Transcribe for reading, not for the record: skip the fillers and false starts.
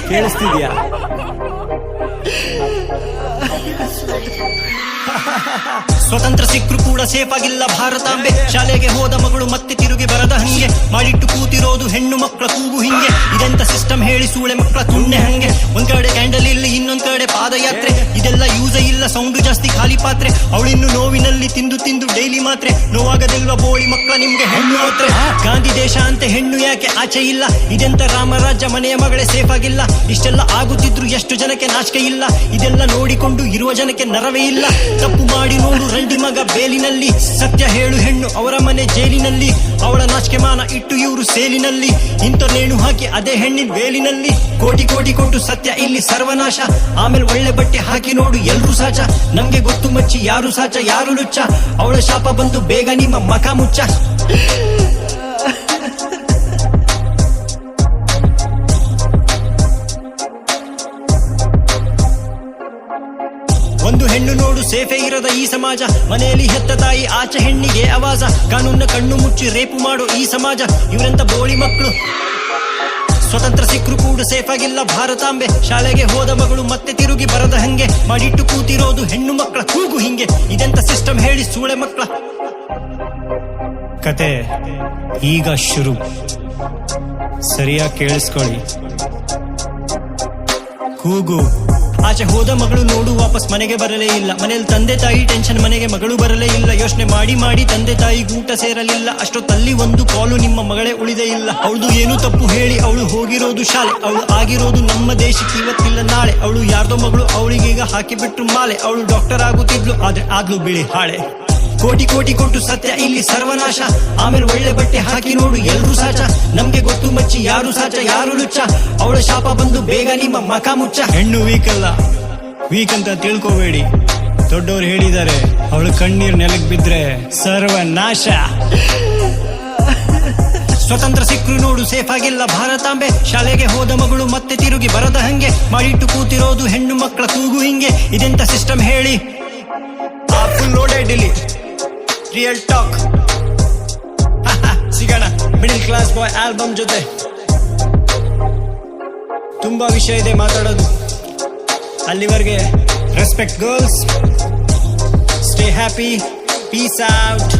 ಕೇಳಿಸ್ತಿದ್ಯಾ? ಸ್ವತಂತ್ರ ಸಿಕ್ಕರು ಕೂಡ ಸೇಫ್ ಆಗಿಲ್ಲ ಭಾರತಾಂಬೆ. ಶಾಲೆಗೆ ಹೋದ ಮಗಳು ಮತ್ತೆ ತಿರುಗಿ ಬರದ ಹಂಗೆ ಮಾಡಿಟ್ಟು ಕೂತಿರೋದು ಹೆಣ್ಣು ಮಕ್ಕಳ ಕೂಗು ಹಿಂಗೆ. ಇದೆಂತ ಸಿಸ್ಟಮ್ ಹೇಳಿ ಸೂಳೆ ಮಕ್ಕಳ ತುಂಡೆ ಹಂಗೆ. ಒಂದ್ ಕಡೆ ಕ್ಯಾಂಡಲ್ ಇಲ್ಲಿ, ಇನ್ನೊಂದ್ ಕಡೆ ಪಾದಯಾತ್ರೆ. ಇದೆಲ್ಲ ಯೂಸ ಇಲ್ಲ, ಸೌಂಡು ಜಾಸ್ತಿ, ಖಾಲಿ ಪಾತ್ರೆ. ಅವಳಿನ್ನು ನೋವಿನಲ್ಲಿ ತಿಂದು ತಿಂದು ಡೈಲಿ ಮಾತ್ರೆ. ನೋವಾಗದಿಲ್ವ ಬೋಳಿ ಮಕ್ಕಳ ನಿಮ್ಗೆ ಹೆಣ್ಣು ಮಾತ್ರೆ? ಗಾಂಧಿ ದೇಶ ಅಂತೆ ಹೆಣ್ಣು ಯಾಕೆ ಆಚೆ ಇಲ್ಲ? ಇದೆಂತ ರಾಮರಾಜ್ಯ, ಮನೆಯ ಮಗಳೇ ಸೇಫ್ ಆಗಿಲ್ಲ. ಇಷ್ಟೆಲ್ಲ ಆಗುತ್ತಿದ್ರು ಎಷ್ಟು ಜನಕ್ಕೆ ನಾಚಿಕೆ ಇಲ್ಲ? ಇದೆಲ್ಲ ನೋಡಿಕೊಂಡು ಇರುವ ಜನಕ್ಕೆ ನರವೇ ಇಲ್ಲ. ತಪ್ಪು ಮಾಡಿ ನೋಡು ರಂಡಿ ಮಗ ಬೇಲಿನಲ್ಲಿ. ಸತ್ಯ ಹೇಳು ಹೆಣ್ಣು ಅವರ ಮನೆ ಜೈಲಿನಲ್ಲಿ. ಅವಳ ನಾಚಿಕೆ ಮಾನ ಇಟ್ಟು ಇವರು ಸೇಲಿನಲ್ಲಿ. ಇಂಥ ನೇಣು ಹಾಕಿ ಅದೇ ಹೆಣ್ಣಿನ ಬೇಲಿನಲ್ಲಿ. ಕೋಟಿ ಕೋಟಿ ಕೊಟ್ಟು ಸತ್ಯ ಇಲ್ಲಿ ಸರ್ವನಾಶ. ಆಮೇಲೆ ಒಳ್ಳೆ ಬಟ್ಟೆ ಹಾಕಿ ನೋಡು ಎಲ್ರು ಸಾಚ. ನಮ್ಗೆ ಗೊತ್ತು ಮಚ್ಚಿ ಯಾರು ಸಾಚ ಯಾರು ಲುಚ್ಚ. ಅವಳ ಶಾಪ ಬಂತು ಬೇಗ ನಿಮ್ಮ ಮಕ ಮುಚ್ಚ. ಒಂದು ಹೆಣ್ಣು ನೋಡು ಸೇಫೇ ಇರದ ಈ ಸಮಾಜ. ಮನೆಯಲ್ಲಿ ಹೆತ್ತ ತಾಯಿ ಆಚೆ ಹೆಣ್ಣಿಗೆ ಆವಾಜ. ಕಾನೂನ ಕಣ್ಣು ಮುಚ್ಚಿ ರೇಪು ಮಾಡೋ ಈ ಸಮಾಜ. ಇವರಂತ ಬೋಳಿ ಮಕ್ಕಳು. ಸ್ವತಂತ್ರ ಸಿಕ್ಕರು ಕೂಡ ಸೇಫ್ ಆಗಿಲ್ಲ ಭಾರತಾಂಬೆ. ಶಾಲೆಗೆ ಹೋದ ಮಗಳು ಮತ್ತೆ ತಿರುಗಿ ಬರದ ಹಂಗೆ. ಮಾಡಿಟ್ಟು ಕೂತಿರೋದು ಹೆಣ್ಣು ಮಕ್ಕಳ ಕೂಗು ಹಿಂಗೆ. ಇದೆಂತ ಸಿಸ್ಟಮ್ ಹೇಳಿ ಸೂಳೆ ಮಕ್ಕಳ. ಕತೆ ಈಗ ಶುರು. ಸರಿಯಾಗಿ ಕೇಳಿಸ್ಕೊಳ್ಳಿ. ಕೂಗು. ಆಚೆ ಹೋದ ಮಗಳು ನೋಡು ವಾಪಸ್ ಮನೆಗೆ ಬರಲೇ ಇಲ್ಲ. ಮನೇಲಿ ತಂದೆ ತಾಯಿ ಟೆನ್ಷನ್, ಮನೆಗೆ ಮಗಳು ಬರಲೇ ಇಲ್ಲ. ಯೋಚನೆ ಮಾಡಿ ಮಾಡಿ ತಂದೆ ತಾಯಿ ಊಟ ಸೇರಲಿಲ್ಲ. ಅಷ್ಟೊತ್ತಲ್ಲಿ ಒಂದು ಕಾಲು ನಿಮ್ಮ ಮಗಳೇ ಉಳಿದೇ ಇಲ್ಲ. ಅವಳು ಏನು ತಪ್ಪು ಹೇಳಿ ಅವಳು ಹೋಗಿರೋದು ಶಾಲೆ. ಅವಳು ಆಗಿರೋದು ನಮ್ಮ ದೇಶಕ್ಕೆ ಇವತ್ತಿಲ್ಲ ನಾಳೆ. ಅವಳು ಯಾರ್ದೋ ಮಗಳು, ಅವಳಿಗೀಗ ಹಾಕಿಬಿಟ್ರು ಮಾಲೆ. ಅವಳು ಡಾಕ್ಟರ್ ಆಗುತ್ತಿದ್ಲು ಆದ್ರೆ ಆದ್ಲು ಬಿಳಿ ಹಾಳೆ. ಕೋಟಿ ಕೋಟಿ ಕೊಟ್ಟು ಸತ್ಯ ಇಲ್ಲಿ ಸರ್ವನಾಶ. ಆಮೇಲೆ ಒಳ್ಳೆ ಬಟ್ಟೆ ಹಾಕಿ ನೋಡು ಎಲ್ರು ಸಾಚ. ನಮ್ಗೆ ಗೊತ್ತು ಮಚ್ಚಿ ಯಾರು ಸಾಚ ಯಾರು ಲುಚ್ಚ. ಅವಳ ಶಾಪ ಬಂದು ಬೇಗ ನಿಮ್ಮ ಮಕ ಮುಚ್ಚ. ಹೆಣ್ಣು ವೀಕ್ ಅಲ್ಲ, ವೀಕ್ ಅಂತ ತಿಳ್ಕೋಬೇಡಿ. ದೊಡ್ಡವರು ಹೇಳಿದ್ದಾರೆ ಅವಳು ಕಣ್ಣೀರ್ ನೆಲಕ್ ಬಿದ್ರೆ ಸರ್ವನಾಶ. ಸ್ವತಂತ್ರ ಸಿಕ್ಕರು ನೋಡು ಸೇಫ್ ಆಗಿಲ್ಲ ಭಾರತಾಂಬೆ. ಶಾಲೆಗೆ ಹೋದ ಮಗಳು ಮತ್ತೆ ತಿರುಗಿ ಬರದ ಹಂಗೆ. ಮಾಡಿಟ್ಟು ಕೂತಿರೋದು ಹೆಣ್ಣು ಮಕ್ಕಳ ಕೂಗು ಹಿಂಗೆ. ಇದೆಂತ ಸಿಸ್ಟಮ್ ಹೇಳಿ. ಫುಲ್ ಲೋಡೆಡ್ ಇಲ್ಲಿ ರಿಯಲ್ ಟಾಕ್. ಸಿಗೋಣ ಮಿಡಲ್ ಕ್ಲಾಸ್ ಬಾಯ್ ಆಲ್ಬಮ್ ಜೊತೆ. ತುಂಬಾ ವಿಷಯ ಇದೆ ಮಾತಾಡೋದು. ಅಲ್ಲಿವರೆಗೆ respect girls. Stay happy. Piece out.